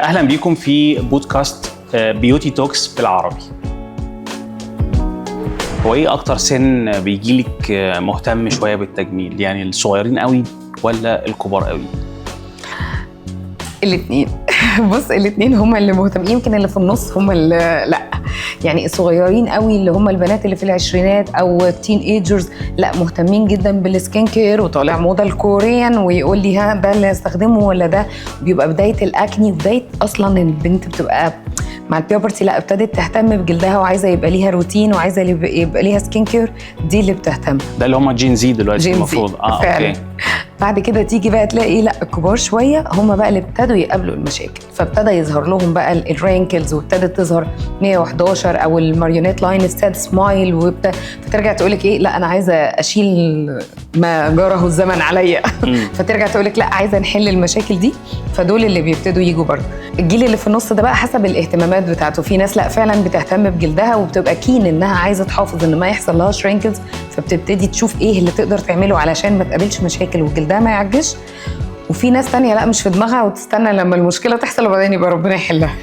اهلا بيكم في بودكاست بيوتي توكس بالعربي. هو ايه اكتر سن بيجيلك مهتم شويه بالتجميل؟ يعني الصغيرين قوي ولا الكبار قوي؟ الاثنين. بص، الاثنين هما اللي مهتمين، يمكن اللي في النص هما اللي لا. يعني الصغيرين قوي اللي هما البنات اللي في العشرينات او التين ايجرز لا مهتمين جدا بالسكين كير، وطالع موضه الكوريان ويقول لي ها ده اللي استخدمه ولا ده. بيبقى بدايه الاكني، بدايه اصلا البنت بتبقى مع البيوبرتي لا ابتدت تهتم بجلدها وعايزه يبقى ليها روتين وعايزه يبقى ليها سكين كير. دي اللي بتهتم، ده اللي هم جين زي دلوقتي المفروض. فعلا. اوكي. بعد كده تيجي بقى تلاقي لا الكبار شويه هم بقى اللي ابتدوا يقابلوا المشاكل، فابتدى يظهر لهم بقى الرينكلز، وابتدت تظهر 111 او الماريونيت لاين ابتدت سمايل، فترجع تقول لك ايه، لا انا عايزه اشيل ما جره الزمن عليا. فترجع تقول لك لا عايزه نحل المشاكل دي. فدول اللي بيبتدوا يجوا برضه. الجيل اللي في النص ده بقى حسب الاهتمامات بتاعته، في ناس لا فعلا بتهتم بجلدها وبتبقى كين انها عايزه تحافظ ان ما يحصل لها شرينكلز، فبتبتدي تشوف ايه اللي تقدر تعمله علشان ما تقابلش مشاكل وجلدها ما يعجش. وفي ناس تانية لا مش في دماغها وتستنى لما المشكله تحصل وبعدين يبقى ربنا يحلها.